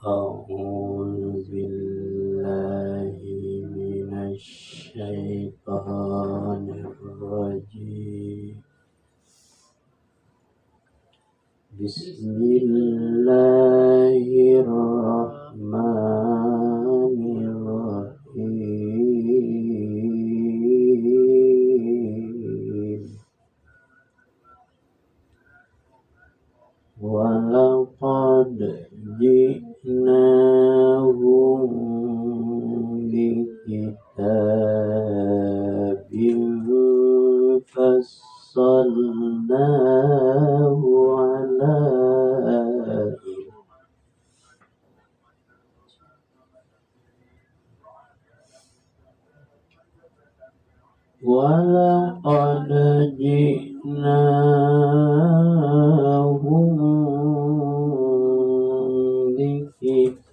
أعوذ بالله من الشيطان الرجيم. بسم الله الرحمن الرحيم. ولقد جئناهم بكتاب فصلناه على ولقد جئناهم بكتاب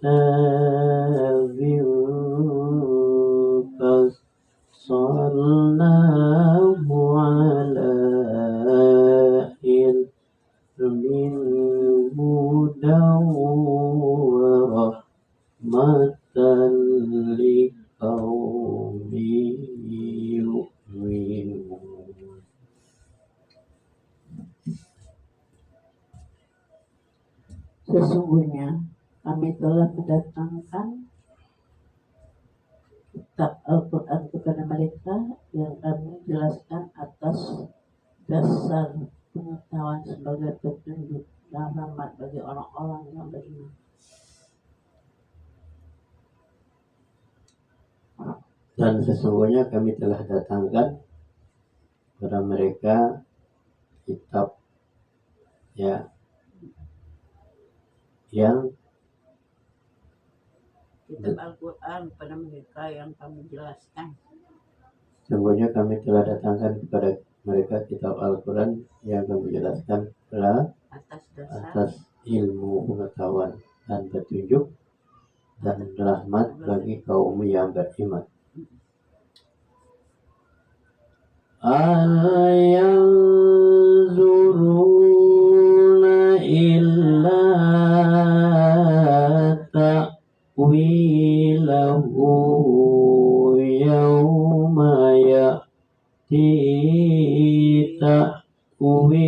فصلناه على علم هدى ورحمة لقوم يؤمنون. Sesungguhnya kami telah mendatangkan kitab Al-Quran kepada mereka yang kami jelaskan atas dasar pengetahuan sebagai petunjuk dan rahmat bagi orang-orang yang beriman. Dan sesungguhnya kami telah datangkan kepada mereka kitab yang Kitab Al-Quran kepada mereka yang kami jelaskan. Sesungguhnya kami telah datangkan kepada mereka kitab Al-Quran yang kami jelaskan atas ilmu pengetahuan dan petunjuk dan rahmat bagi kaum yang beriman. Ayanzuruna illa ta'wilahu yawma ya'ti ta'wiluhu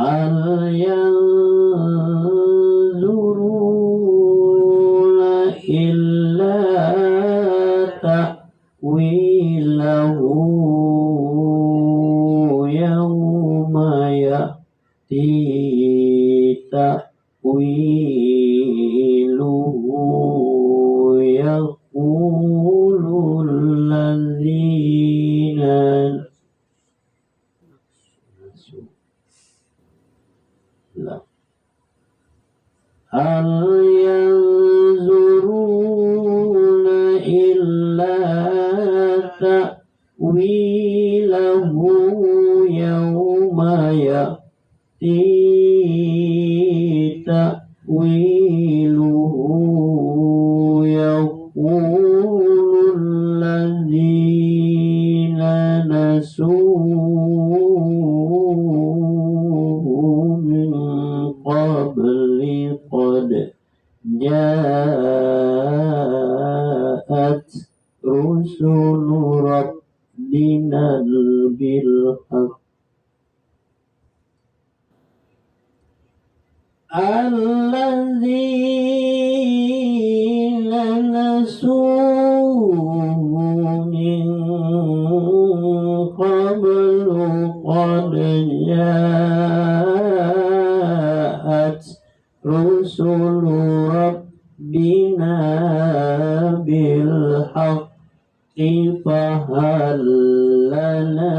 Al-yanzuruna illa ta'wilahu yawma ya'ti ta'wiluhu yaqulul ladzina Hal yanzuruna illa ta'wilahu yawma ya'ti ta'wiluhu yaqulul ladzina nasuhu min qabli qad ja'at rusulu rabbina bil haqq alladzina nasuhu min qablu qad ja'at rusulu rabbina bil haqqi fahal lana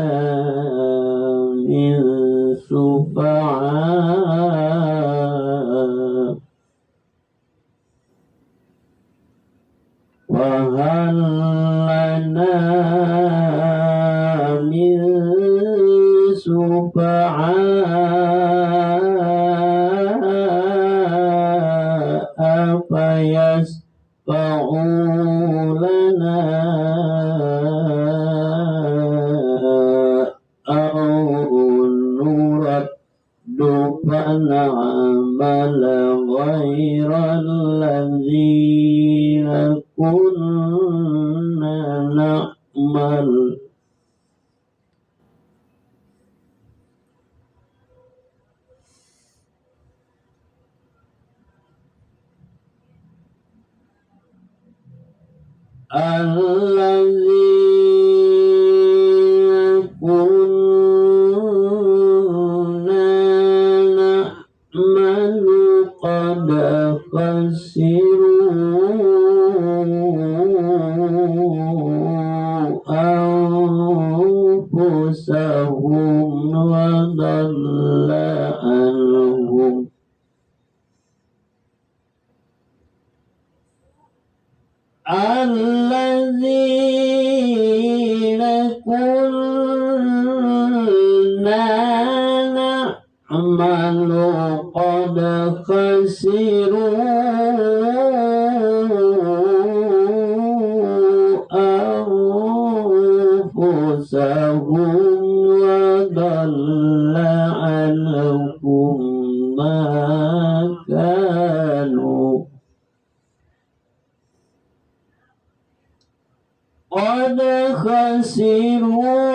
min syufa'a fahal lana min syufa'a fayasfa'u lana aw nurat نعمل غير الذي كنا نعمل الذين كنا نعمل قد خسروا أنفسهم وضل عنهم الذين كنا نعمل قد خسروا أنفسهم وضل عنهم ما كانوا قد خسروا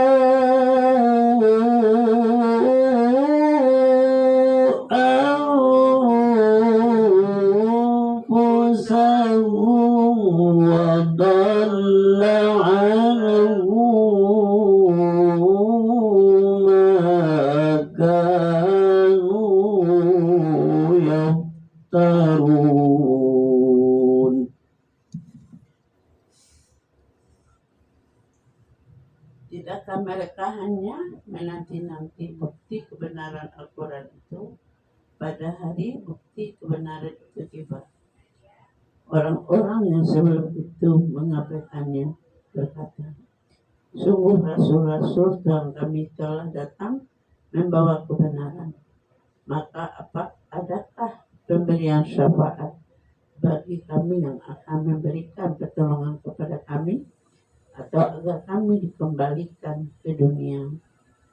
أنفسهم وضل عنهم ما كانوا يفترون. Tidakkah mereka hanya menanti-nanti bukti kebenaran Al-Quran itu pada hari bukti kebenaran itu tiba? Orang-orang yang sebelum itu mengabaikannya berkata, sungguh rasul-rasul Tuhan kami telah datang membawa kebenaran. Maka adakah pemberian syafaat bagi kami yang akan memberikan pertolongan kepada kami, atau agar kami dikembalikan ke dunia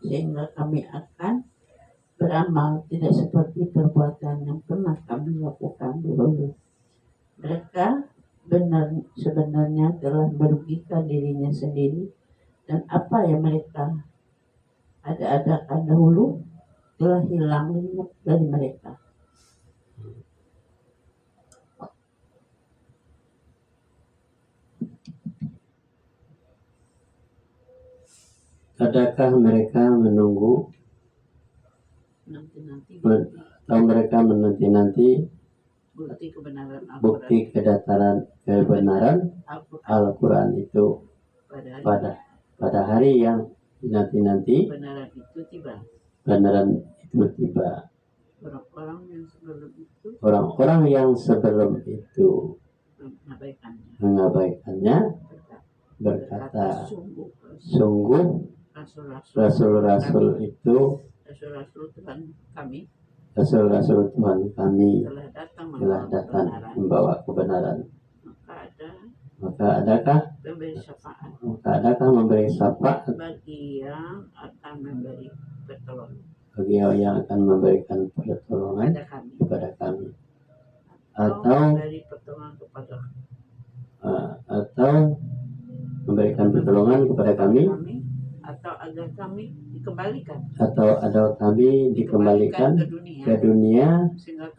sehingga kami akan beramal tidak seperti perbuatan yang pernah kami lakukan dulu. Mereka sebenarnya telah merugikan dirinya sendiri, dan apa yang mereka ada-adakan dahulu telah hilang dari mereka. Adakah mereka menunggu atau mereka menanti-nanti bukti kebenaran Al-Quran itu pada hari yang dinanti-nanti kebenaran itu tiba. Orang-orang yang sebelum itu mengabaikannya berkata, sungguh rasul-rasul Tuhan kami telah datang membawa kebenaran. Maka adakah memberi syafaat bagi yang akan memberikan pertolongan kepada kami, atau memberikan pertolongan kepada kami, atau agar kami dikembalikan ke dunia sehingga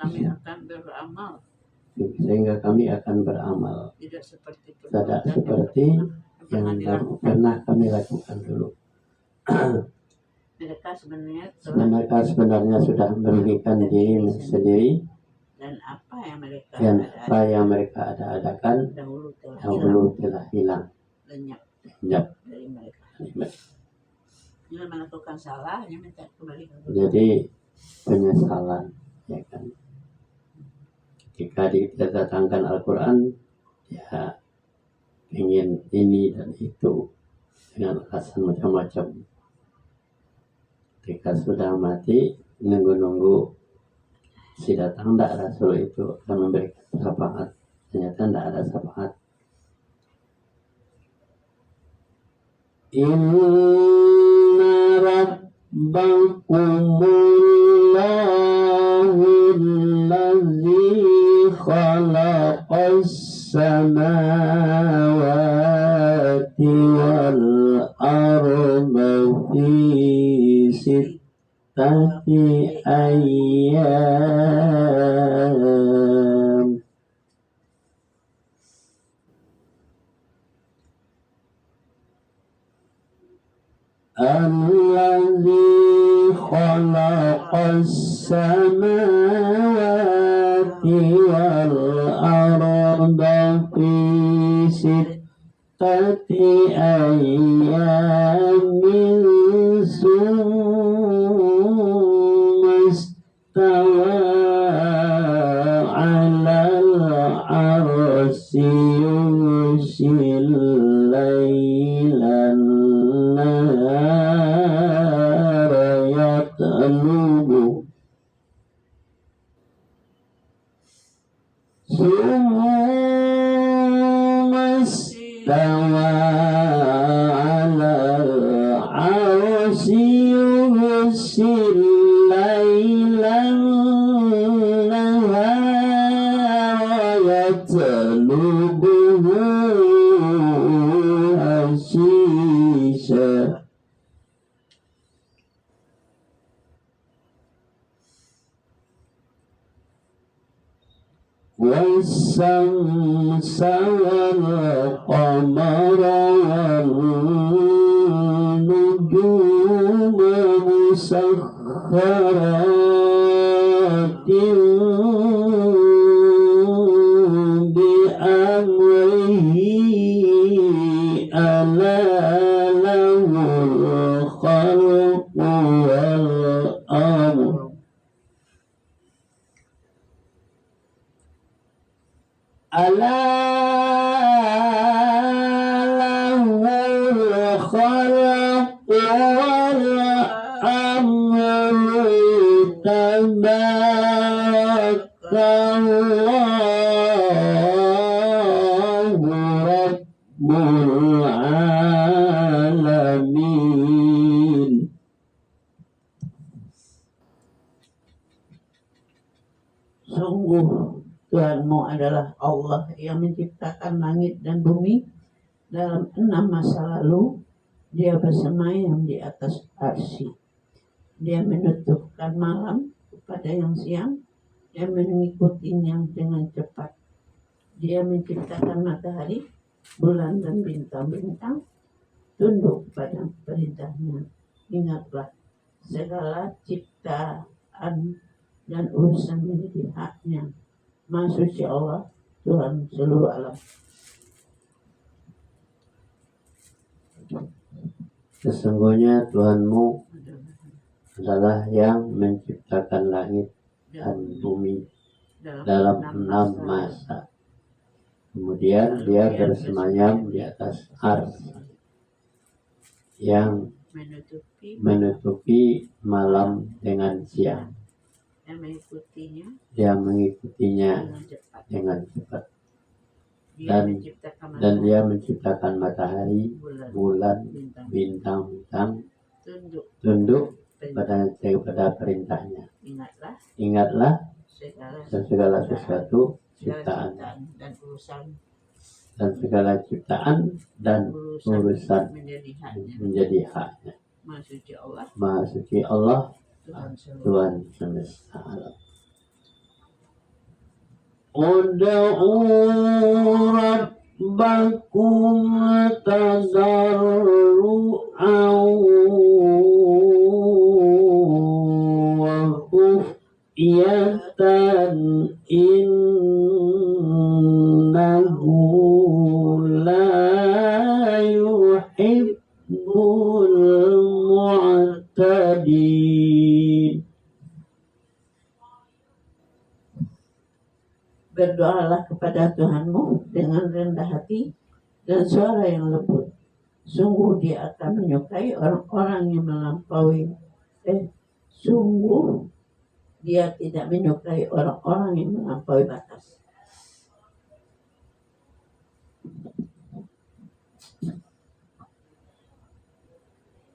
kami akan beramal tidak seperti yang pernah kami lakukan dulu. Mereka sebenarnya sudah merugikan diri sendiri, dan apa yang mereka ada-adakan dahulu telah hilang lenyap dari mereka. Melakukan salah hanya minta kembali. Jadi penyesalan, ya kan? Jika didatangkan Al-Quran, ya ingin ini dan itu dengan alasan macam-macam. Ketika sudah mati, nunggu si datang tidak Rasul itu akan memberikan syafaat. Ternyata tidak ada syafaat. Inna rabbakumullahu السماوات والأرض في ستة أيام الذي خلق السماوات والأرض في ستة أيام ثم استوى على العرش يغشي الليل النهار يطلبه ثم استوى على العرش يغشي الليل النهار يطلبه حثيثا والشمس والقمر والنجوم مسخرات بأمره ألا له الخلق والأمر ألا له الخلق والأمر تبارك الله رب العالمين. Sungguh Tuhanmu adalah Allah yang menciptakan langit dan bumi dalam 6 masa lalu. Dia bersemayam di atas arsy. Dia menutupkan malam kepada yang siang dan mengikutinya dengan cepat. Dia menciptakan matahari, bulan dan bintang-bintang tunduk pada perintahnya. Ingatlah, segala ciptaan dan urusan menjadi haknya. Maha suci Allah, Tuhan seluruh alam. Sesungguhnya Tuhanmu adalah yang menciptakan langit dan bumi dalam 6 masa. Kemudian dia bersemayam di atas arsy yang menutupi malam dengan siang. Dia mengikutinya dengan cepat. Dan dia menciptakan matahari, bulan, bintang-bintang tunduk kepada perintahnya. Ingatlah segala sesuatu ciptaan dan segala ciptaan dan urusan menjadi haknya. Maha suci Allah, Tuhan semesta alam. Ud'u rabbakum tadarru'an wa khufyatan innahu la yuhibbul mu'tadin. Berdoalah kepada Tuhanmu dengan rendah hati dan suara yang lembut. Sungguh Dia akan menyukai orang-orang yang melampaui. Sungguh Dia tidak menyukai orang-orang yang melampaui batas.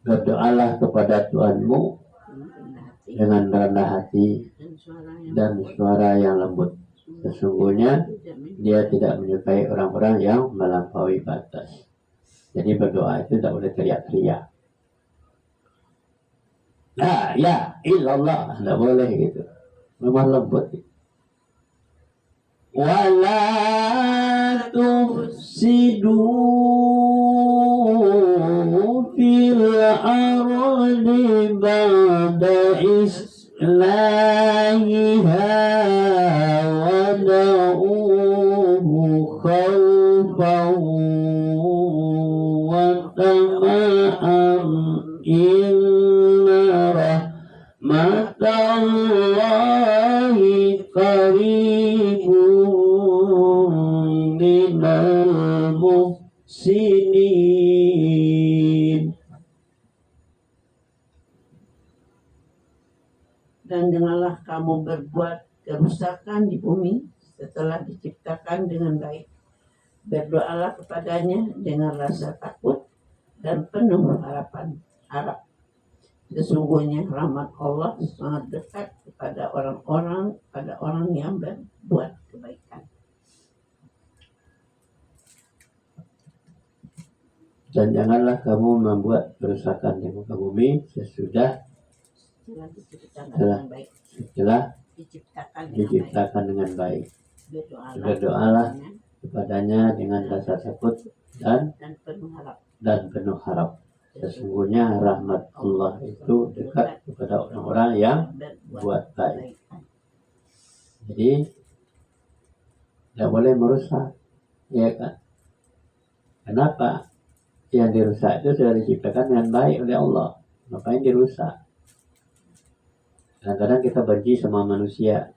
Berdoalah kepada Tuhanmu dengan rendah hati dan suara yang lembut. Sesungguhnya dia tidak menyukai orang-orang yang melampaui batas. Jadi berdoa itu tidak boleh teriak-teriak. La ya illallah, tidak boleh gitu. Lemah lembut. Wala tufsidu fil ardi ba'da islahiha wada'uhu khawfan wa tama'an inna rahmatallahi qaribun minal muhsinin. Dan janganlah kamu berbuat kerusakan di bumi setelah diciptakan dengan baik. Berdoalah kepadanya dengan rasa takut dan penuh harap. Sesungguhnya rahmat Allah sangat dekat kepada orang yang berbuat kebaikan. Dan janganlah kamu membuat kerusakan di muka bumi setelah diciptakan dengan baik. Berdoalah kepadanya dengan rasa takut dan penuh harap. Sesungguhnya rahmat Allah itu dekat kepada orang-orang yang berbuat baik. Jadi tidak boleh merusak, ya kan? Kenapa? Yang dirusak itu sudah diciptakan dengan baik oleh Allah. Ngapain dirusak? Kadang-kadang kita benci sama manusia,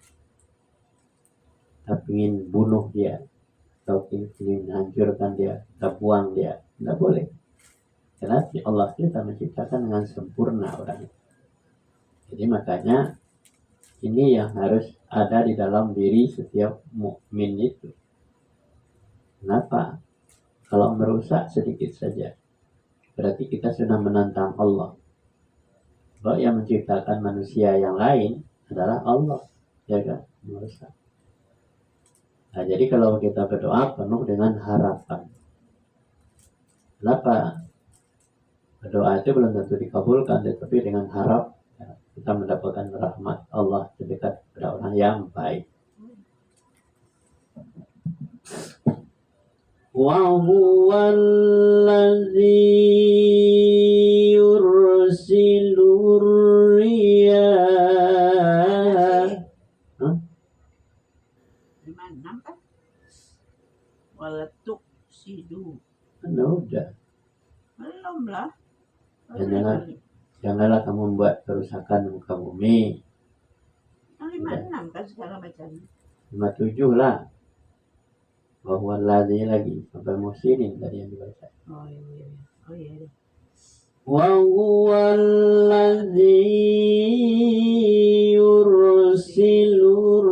kita ingin bunuh dia, atau ingin hancurkan dia, kita buang dia. Tidak boleh. Karena Allah kita menciptakan dengan sempurna orang. Jadi makanya ini yang harus ada di dalam diri setiap mukmin itu. Kenapa? Kalau merusak sedikit saja, berarti kita sudah menantang Allah. Bahwa yang menciptakan manusia yang lain adalah Allah, ya kan? Merusak. Nah, jadi kalau kita berdoa penuh dengan harapan. Kenapa? Berdoa itu belum tentu dikabulkan, tetapi dengan harap kita mendapatkan rahmat Allah terdekat pada orang yang baik. Wa huwa allazi yursilur riyah. Nampak? Walatuk sidu. Udah. Belum lah. Janganlah kamu membuat kerusakan di muka bumi. 56 kan sekarang bacanya. 57 lah. Bahwa lagi sampai muhsinin tadi yang dibaca. Oh iya. Wa huwa allazi yursilur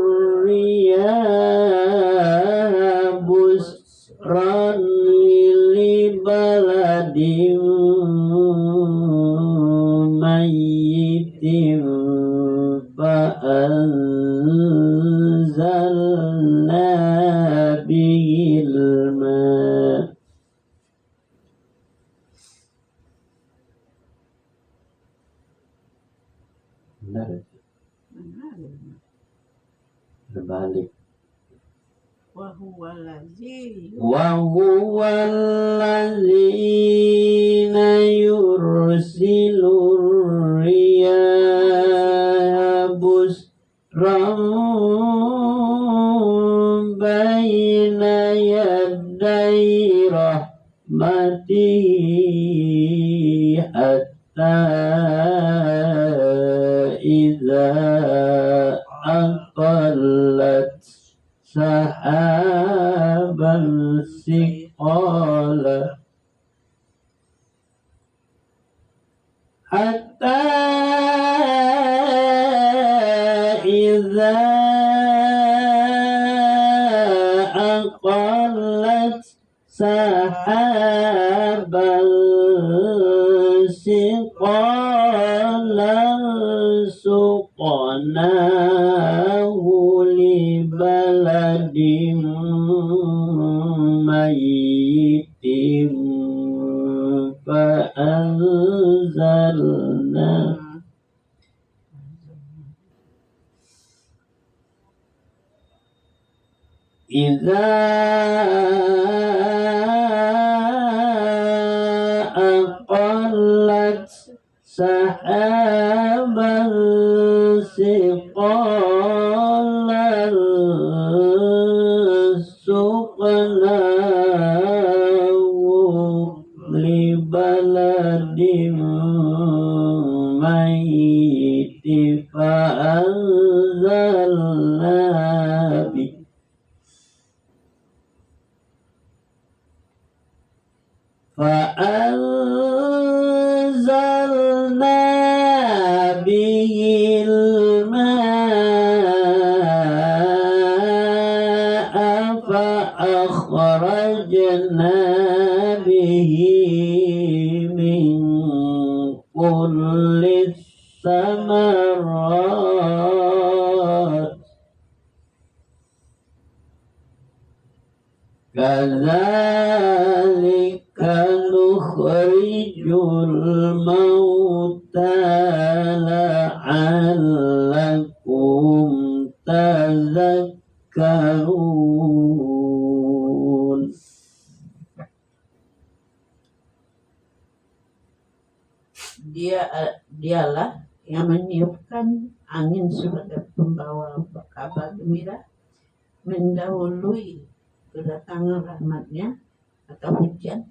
riyah busran li baladin mayyitin fa'anzalna bihil ma'. Benar. Berbalik. Wa huwa allazi yursilur riyah busran baina yaday rahmatihi hatta idza aqallat sahaban siqala hatta idza aqallat sahaban siqala suqnahu li balad فأنزلنا إذا أقلت سحابا ثقالا سقناه لبلد ميت فأنزلنا به الماء فأخرجنا به من كل الثمرات كذلك نخرج الموتى لعلكم تذكرون. Dialah yang meniupkan angin sebagai pembawa kabar gembira, mendahului kedatangan rahmatnya atau hujan,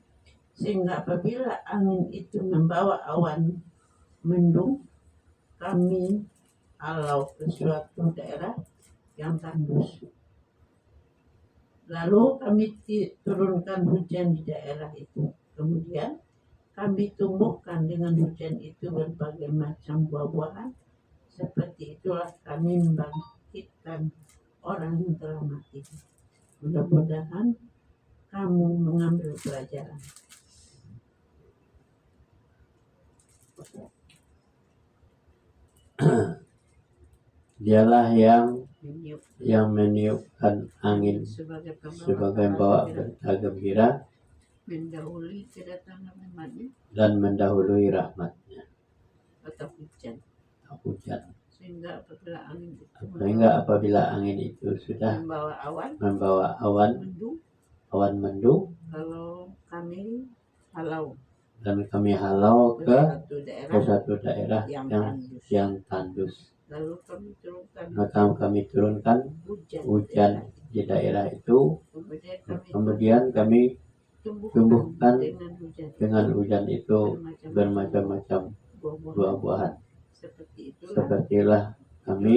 sehingga apabila angin itu membawa awan mendung, kami halau ke suatu daerah yang tandus. Lalu kami turunkan hujan di daerah itu. Kemudian kami tumbuhkan dengan hujan itu berbagai macam buah-buahan. Seperti itulah kami membangkitkan orang yang telah mati. Mudah-mudahan kamu mengambil pelajaran. Dialah yang meniupkan angin sebagai pembawa berita gembira mendahului kedatangan rahmatnya dan mendahului rahmatnya atau hujan. Sehingga apabila angin itu sudah membawa awan mendung, kalau kami halau dan kami halau ke satu daerah yang tandus. Lalu kami turunkan hujan di daerah itu. Kemudian kami tumbuhkan dengan hujan itu bermacam-macam buah-buahan. Sepertilah kami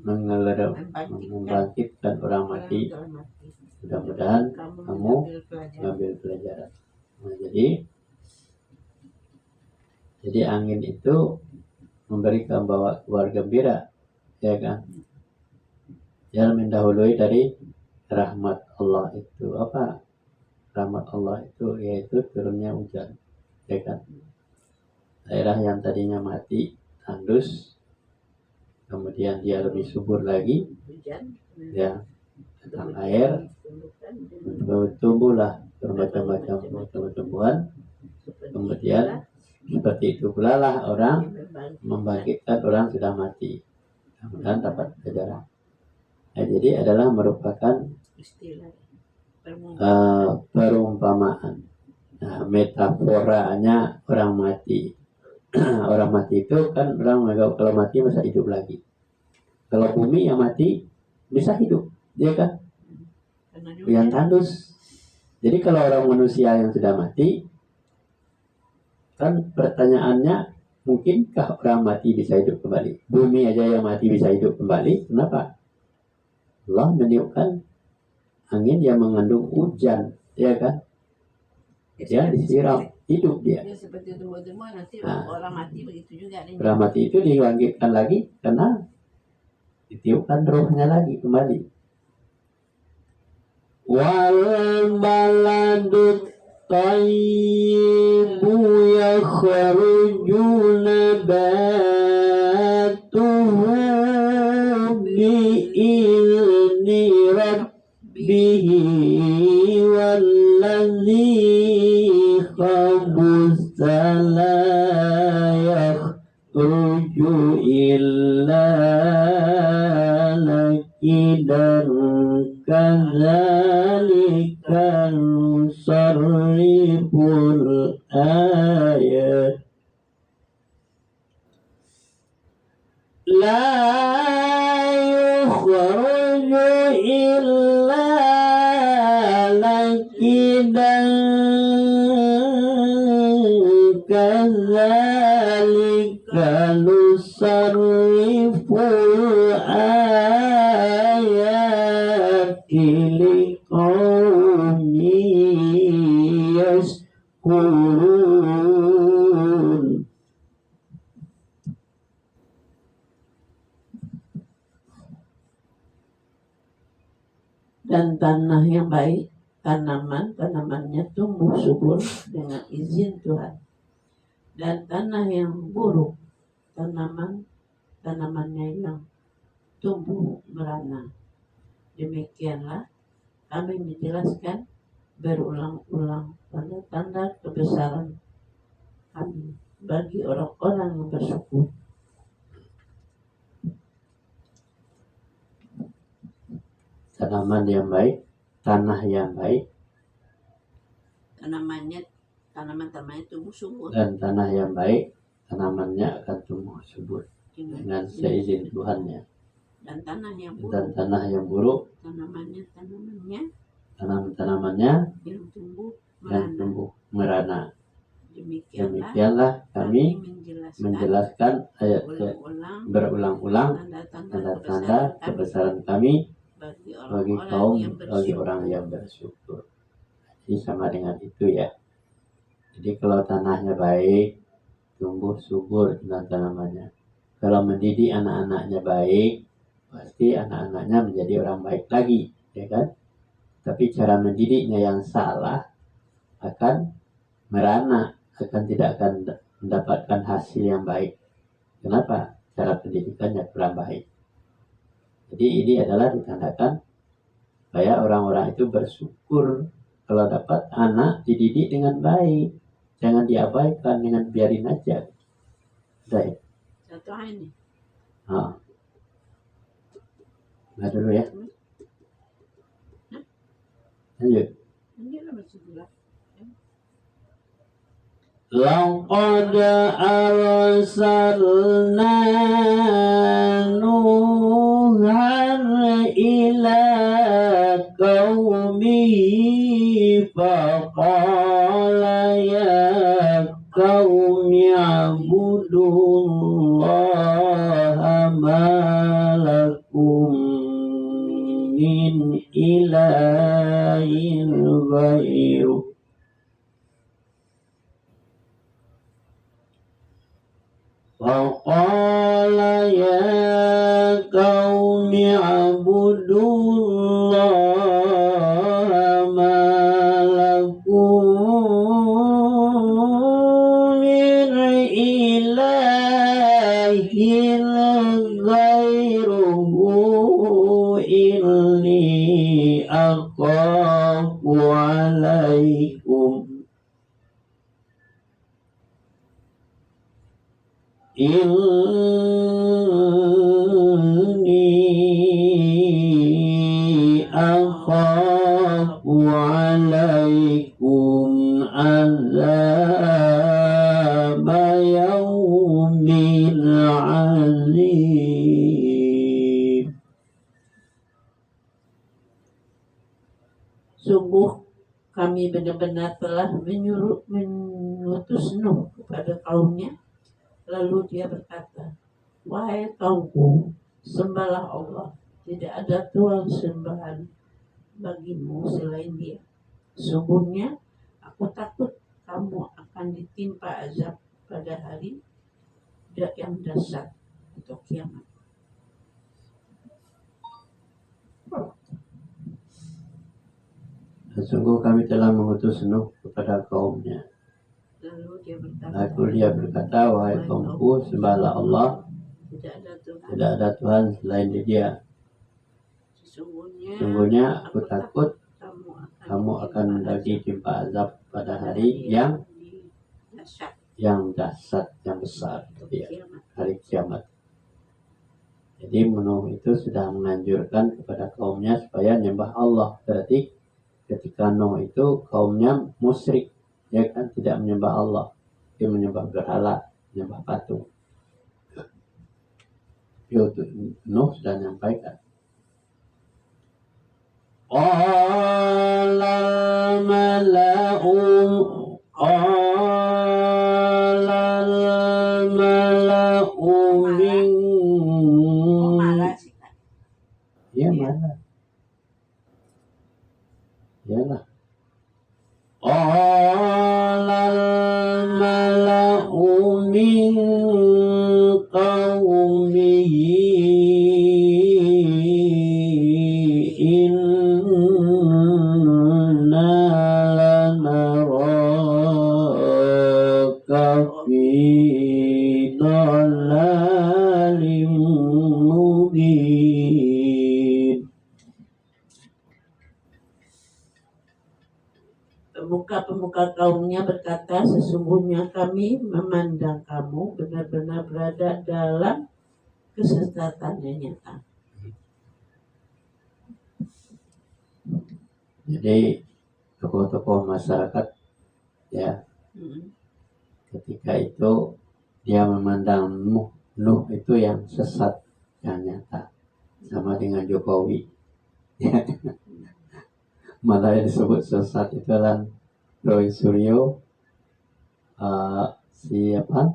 membangkitkan orang mati. Mudah-mudahan kamu mengambil pelajaran. Nah, jadi angin itu memberi membawa kabar gembira, ya kan? Yang mendahului dari rahmat Allah itu apa? Rahmat Allah itu yaitu turunnya hujan, ya kan? Daerah yang tadinya mati, tandus, kemudian dia lebih subur lagi, ya, datang air, tumbuhlah bermacam-macam tumbuhan. Kemudian seperti itu pula lah orang membangkitkan orang sudah mati. Kemudian dapat pelajaran. Nah, jadi adalah merupakan perumpamaan. Nah, metaforanya orang mati. Orang mati itu kan orang kalau mati masa hidup lagi. Kalau bumi yang mati bisa hidup, dia kan? Yang tandus. Jadi kalau orang manusia yang sudah mati, kan pertanyaannya, mungkinkah orang mati bisa hidup kembali? Bumi aja yang mati bisa hidup kembali, kenapa? Allah meniupkan angin yang mengandung hujan, ya kan? Dia disiram, hidup dia. Seperti tumbuh-tumbuhan nanti orang mati begitu juga. Orang mati itu dibangkitkan lagi karena ditiupkan rohnya lagi kembali. Wal baladut tayyibu yakhruju nabatuhu bi'izni rabbihi walladzi khabutha la yakhruju illa nakidan kadzalika nusarriful ayat la yukhruju illa nakidan kadzalika nusarriful ayati liqaumin yashkurun. Dan tanah yang baik, tanamannya tumbuh subur dengan izin Tuhan. Dan tanah yang buruk, tanamannya yang tumbuh merana. Demikianlah kami menjelaskan berulang-ulang tanda-tanda kebesaran kami bagi orang-orang yang bersyukur. Tanaman yang baik, tanah yang baik, tanaman-tanamannya tumbuh subur. Dan tanah yang baik, tanamannya akan tumbuh subur dengan seizin Tuhannya. Dan tanah yang buruk, tanaman-tanamannya yang tumbuh merana. Demikianlah kami menjelaskan ayat berulang-ulang tanda-tanda kebesaran kami bagi orang yang bersyukur. Jadi sama dengan itu ya. Jadi kalau tanahnya baik, tumbuh subur dengan tanamannya. Kalau mendidik anak-anaknya baik, pasti anak-anaknya menjadi orang baik lagi, ya kan? Tapi cara mendidiknya yang salah akan merana, tidak akan mendapatkan hasil yang baik. Kenapa? Cara pendidikannya kurang baik. Jadi ini adalah ditandakan supaya orang-orang itu bersyukur kalau dapat anak dididik dengan baik. Jangan diabaikan dengan biarin aja. Baik. Satu ini. Nah dulu ya. Lanjut. Laqad arsalna Nuhan ila qaumihi faqala ya qaumi ibudullaha ma lakum min ilahin ghairuh. وقال يا قوم اعبدوا الله ما لكم من إله غيره إني أخاف عليكم عذاب يوم عظيم. Sungguh kami benar-benar telah mengutus Nuh kepada kaumnya. Lalu dia berkata, wahai kaumku, sembahlah Allah, tidak ada Tuhan sembahan bagimu selain Dia. Sungguhnya aku takut kamu akan ditimpa azab pada hari yang dahsyat atau kiamat. Sungguh kami telah mengutus Nuh kepada kaumnya. Lalu dia berkata, wahai kaumku, sembahlah Allah, tidak ada Tuhan selain Dia. Sesungguhnya aku takut kamu akan ditimpa azab pada hari yang yang dahsyat, yang besar, ya, hari kiamat. Jadi Nuh itu sudah menganjurkan kepada kaumnya supaya menyembah Allah. Berarti ketika Nuh itu kaumnya musyrik, ya kan, tidak menyembah Allah, dia menyembah berhala, menyembah patung. Itu Nuh sudah menyampaikan. Qala mala'u min ya mana? Yalah. Qala mala'u min qaumihi inna lanaraka fi dhalalim mubin. Pemuka-pemuka kaumnya berkata, sesungguhnya kami memandang kamu benar-benar berada dalam kesesatan yang nyata. Jadi tokoh-tokoh masyarakat, ya, ketika itu dia memandang Nuh itu yang sesat, yang nyata, sama dengan Jokowi. Malah yang disebut sesat itu adalah Roy Suryo, siapa?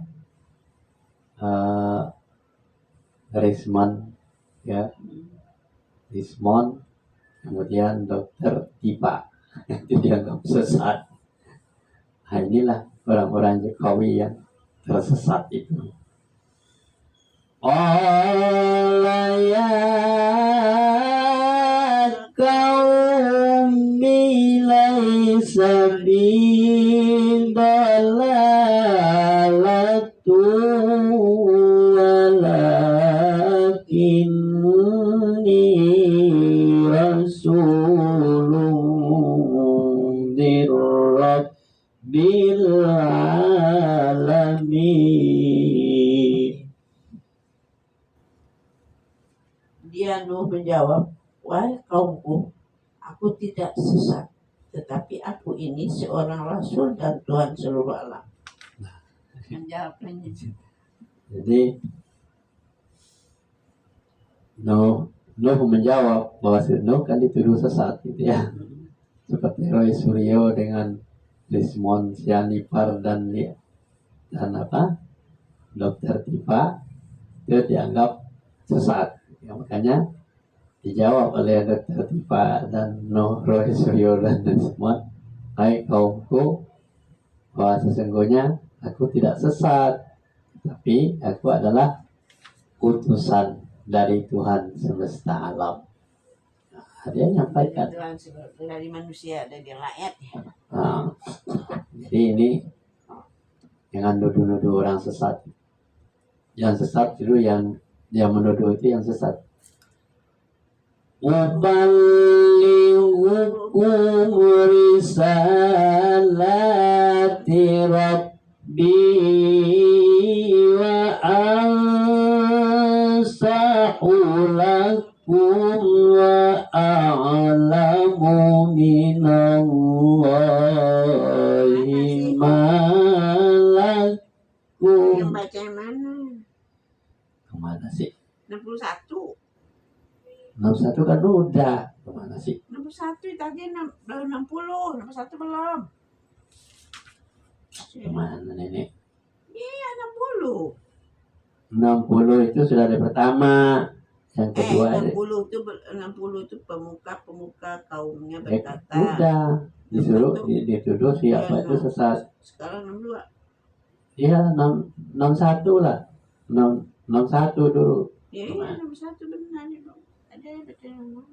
Risman, ya, Rismon, kemudian Dokter Tipa, itu dianggap sesat. Nah, inilah orang-orang Jokowi yang tersesat itu. Qala ya qaumi laysa bi dalalatu walakinni rasulun mir rabbil alamin. Dia Nuh menjawab, wahai kaumku, aku tidak sesat, tetapi aku ini seorang rasul dan Tuhan seluruh alam. Menjawabnya. Jadi Nuh menjawab bahwa Nuh kan dituduh sesat, gitu ya. Seperti Roy Suryo dengan Rismon Sianipar dan apa, Dokter Tipa, itu dianggap sesat. Ya, makanya dijawab oleh Dokter Tipa dan Roy Suryo dan Rismon, hai kaumku, bahwa sesungguhnya aku tidak sesat, tapi aku adalah utusan dari Tuhan semesta alam. Nah, dia nyampaikan dari manusia, dari rakyat. Nah, jadi ini jangan nuduh-nuduh orang sesat. Yang sesat itu yang menuduh itu yang sesat. Uballighukum risalati rabbi wa ansahu lakum wa a'lamu minallahi ma lakum. Yang baca yang mana? Kemana sih? 61. 61 kan udah. Kemana sih? 61 tadi 60. 61 belum. Kemana nenek? Iya 60. 60 itu sudah ada pertama. Yang kedua 60 itu pemuka kaumnya berkata. Udah dituduh siapa itu sesat. Sekarang 62. Iya 61 lah. 61 dulu. Iya 61 benar itu. Ada betul.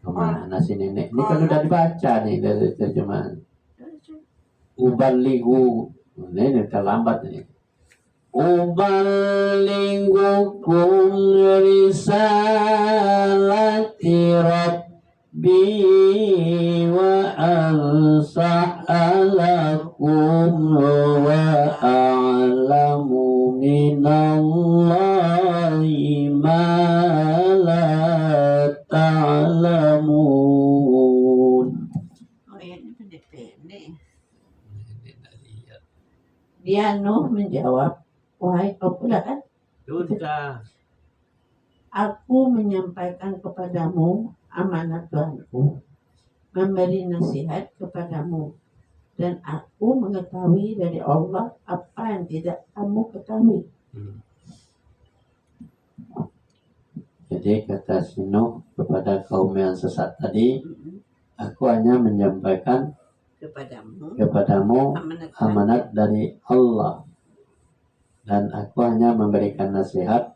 Kemana sih nenek? Ini kan udah dibaca nih dari terjemahan. Uballighu. Ini terlambat nih. Uballighukum risalati rabbi wa ansah lakum rabbukum wa a'lamu minallahi ma la ta'lamun. Oh ya, ini pendek-pendek. Dia Nuh menjawab, wahai kaum, Sudah. aku menyampaikan kepadamu amanat Tuhanku, memberi nasihat kepadamu, dan aku mengetahui dari Allah apa yang tidak kamu ketahui. Jadi kata si Nuh kepada kaum yang sesat tadi, aku hanya menyampaikan kepadamu amanat dari Allah, dan aku hanya memberikan nasihat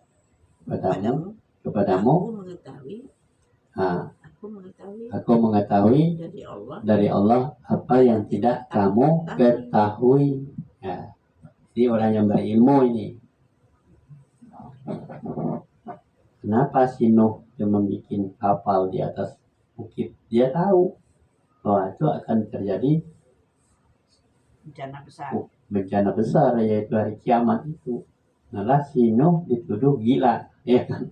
kepadamu. Aku mengetahui dari Allah apa yang tidak kamu ketahui. Ya. Jadi orang yang berilmu ini. Kenapa si Nuh yang membuat kapal di atas bukit? Dia tahu bahwa itu akan terjadi bencana besar, yaitu hari kiamat itu. Malah si Nuh dituduh gila, ya kan?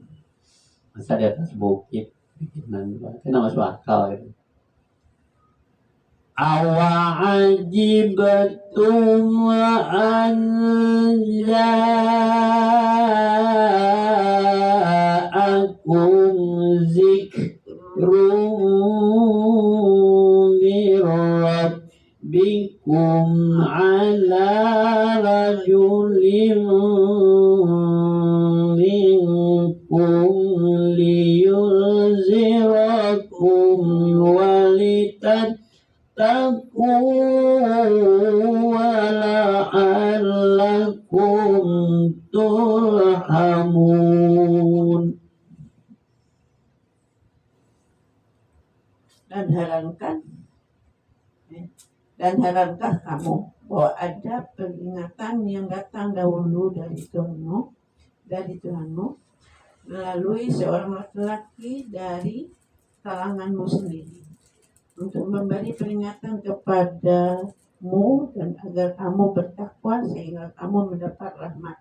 Masa di atas bukit, kena masuk akal gitu. Awa'ajibtum an ja'akum zikrum min rabbikum ala rajulin minkum liyunzirakum walittaqullaha wala'allakum turhamun. Dan herankah kamu bahwa ada peringatan yang datang dahulu dari Tuhanmu melalui seorang laki-laki dari kalanganmu sendiri, untuk memberi peringatan kepadamu dan agar kamu bertakwa sehingga kamu mendapat rahmat.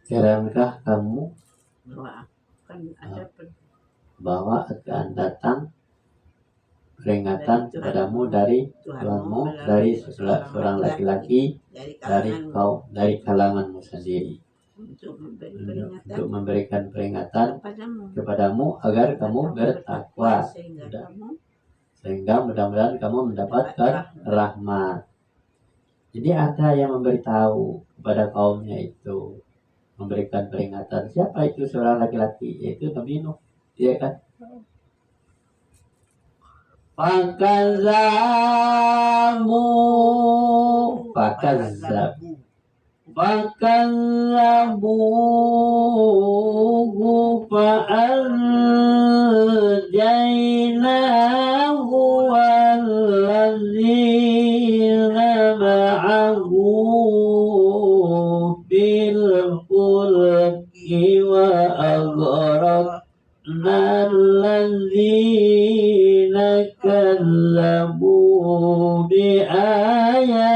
Herankah kamu bahwa akan datang peringatan kepadamu dari Tuhanmu dari seorang laki-laki dari kalanganmu sendiri, untuk memberikan peringatan kepadamu agar kamu bertakwa, sehingga mudah-mudahan kamu mendapatkan rahmat. Jadi ada yang memberitahu kepada kaumnya itu, memberikan peringatan. Siapa itu seorang laki-laki? Yaitu Nabi Nuh, iya kan? Fakazzabuhu fa'anjaynahu walladzina ma'ahu fil fulki wa aghraqna alladzina kazzabu bi ayatina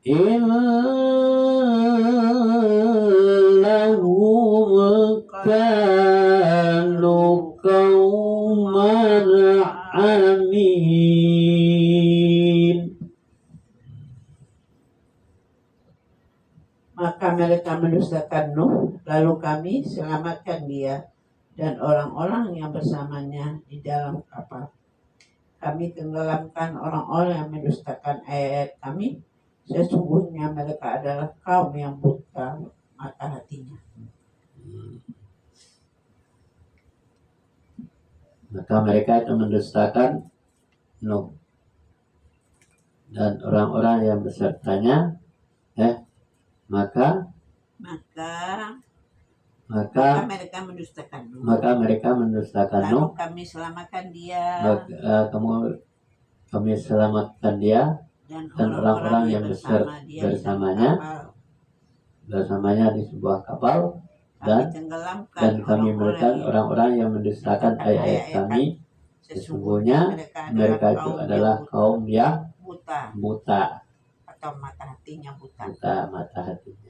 innahum kanu qauman amin. Maka mereka mendustakan Nuh, lalu kami selamatkan dia dan orang-orang yang bersamanya di dalam kapal. Kami tenggelamkan orang-orang yang mendustakan ayat kami. Sesungguhnya mereka adalah kaum yang buta mata hatinya. Maka mereka itu mendustakan Nuh dan orang-orang yang besertanya, maka mereka mendustakan Nuh. Lalu kami selamatkan dia. Kami selamatkan dia dan orang-orang yang bersamanya di sebuah kapal, dan tenggelamkan kami menekan orang-orang yang mendustakan ayat-ayat kami. Sesungguhnya mereka itu adalah kaum yang buta atau mata hatinya buta. Mata hatinya.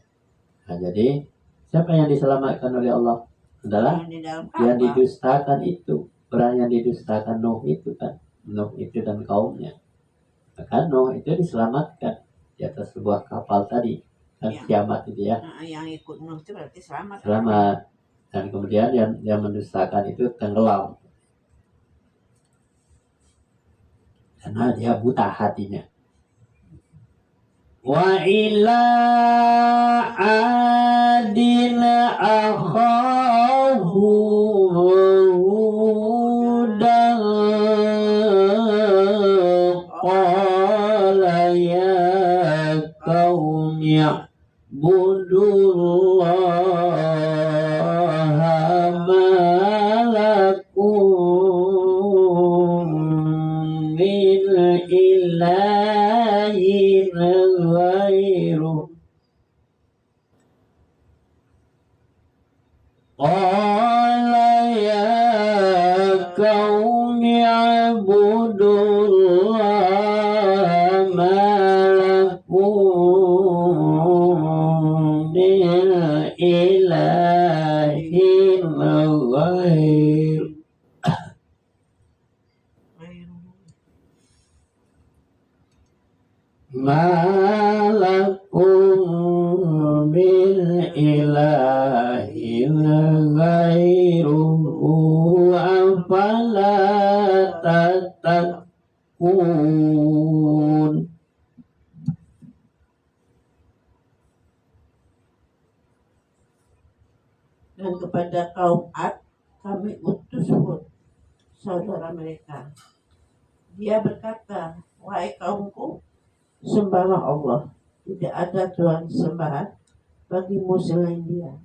Nah, jadi siapa yang diselamatkan oleh Allah adalah yang didustakan itu, orang yang didustakan Nuh itu kan, Nuh itu dan kaumnya. Maka Nuh itu diselamatkan di atas sebuah kapal tadi kan, kiamat itu ya. Yang ikut Nuh itu berarti selamat. Dan kemudian yang mendustakan itu tenggelam karena dia buta hatinya. Wa ila adina akhahu hudan qala ya qaumi budullaha malakum min ilahin ghairuh. Qala ya qaumi ibudullaha malakum min ilahin ghairuh. Malakum min ilahin ghairuhu afala tattaqun. Dan kepada kaum Ad kami utus Hud, saudara mereka. Dia berkata, wahai kaumku, sembahlah Allah, tidak ada Tuhan sembahan bagimu selain Dia.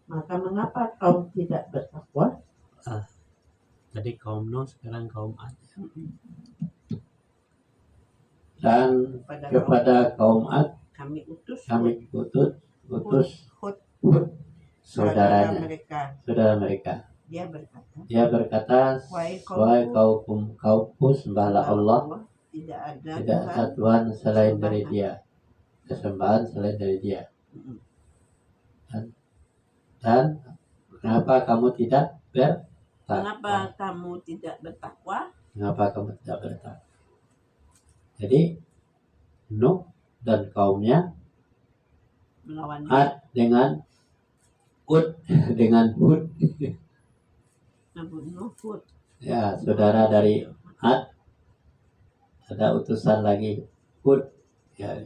Maka mengapa kaum tidak bertakwa? Tadi kaum Nuh, sekarang kaum Ad. Dan kepada kaum Ad kami utus Hud, saudara mereka. Dia berkata, wahai kaumku, sembahlah Allah, tidak ada Tuhan selain dari Dia, kesembahan selain dari Dia. Dan kenapa kamu tidak bertakwa? Kenapa kamu tidak bertakwa? Jadi Nuh dan kaumnya Ad dengan Hud. Ya, saudara dari Ad, ada utusan lagi Hud. Ya.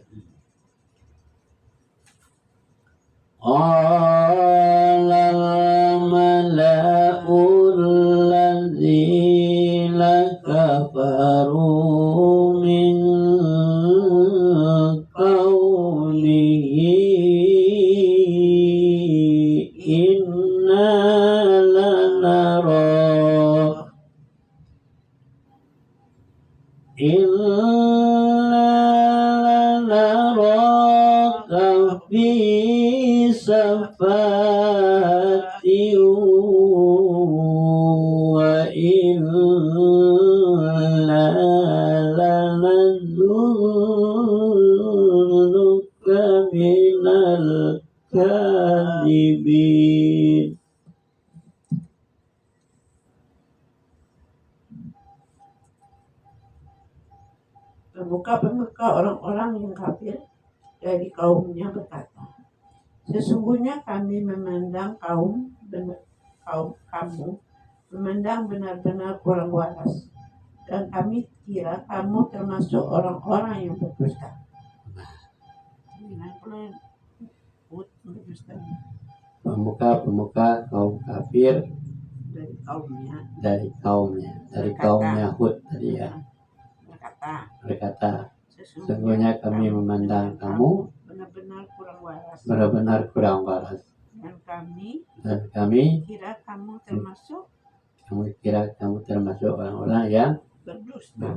Qala mala'ul ladzina kafaru min qawlihi inna lanaraka fi safati wa inna lanadhunnuka minal kadhibin. Pemuka orang-orang yang kafir dari kaumnya berkata, sesungguhnya kami memandang kamu memandang benar-benar kurang waras, dan kami kira kamu termasuk orang-orang yang berdusta. Pemuka kaum kafir dari kaumnya Hud tadi ya, berkata, sesungguhnya kami memandang kamu benar-benar kurang waras, dan kami kira kamu termasuk orang-orang yang berdusta.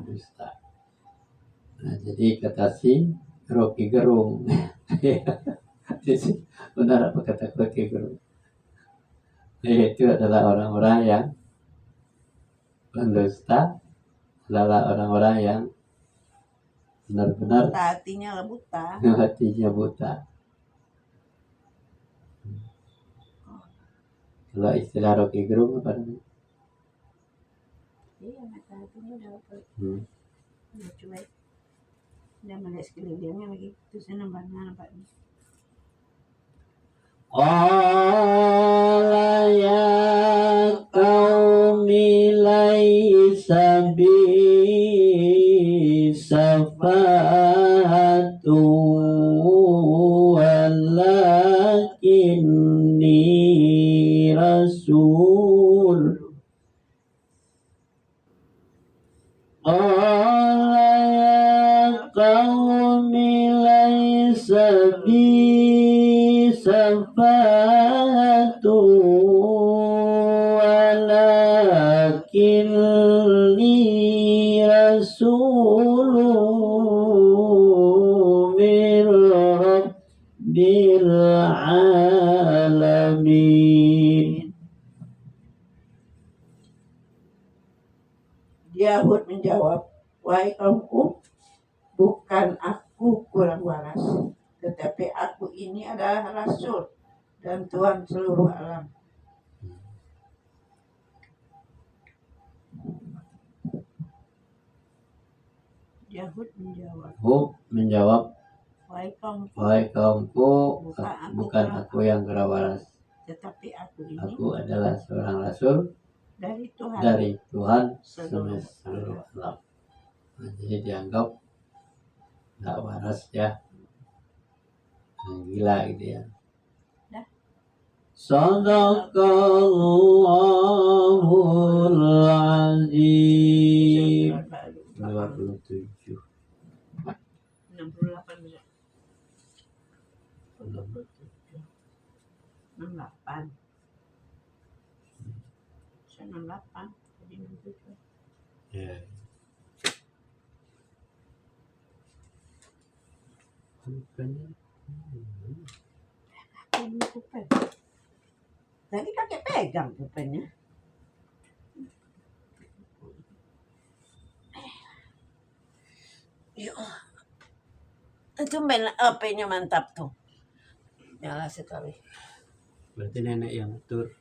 Nah, jadi kata si Rocky Gerung benar apa kata Rocky Gerung? Yaitu adalah orang-orang yang pendusta, adalah orang-orang yang benar-benar hatinya buta. hatinya buta. Kalau istilah Rocky Gerung apa namanya? Iya, mata hatinya udah cuek. Udah melihat sekelilingnya lagi, terus nampak. Qala ya qaumi laisa bi safatu walakinni rasul. Qala ya qaumi laisa bi safatu walakinni rasulun min rabbil alamin. Yahud menjawab, wahai kaumku, bukan aku kurang waras, tetapi aku ini adalah Rasul dan Tuhan seluruh alam. Yahud menjawab, wahai kaumku, bukan aku yang kurang waras, tetapi aku adalah seorang Rasul dari Tuhan seluruh alam. Jadi dianggap nggak waras ya, gila gitu ya. Sadaqallahul azim. 27 68 bisa 68 jadi 67 ya. Pulpen. Tadi kakek pegang pulpennya. Itu main HP-nya mantap tuh. Nyala sekali. Berarti nenek yang atur.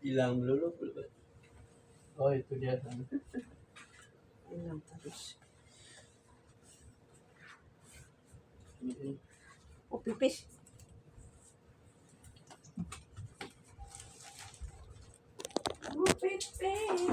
Hilang dulu. Oh itu dia. Hilang terus. Oh pipis. Oh pipis.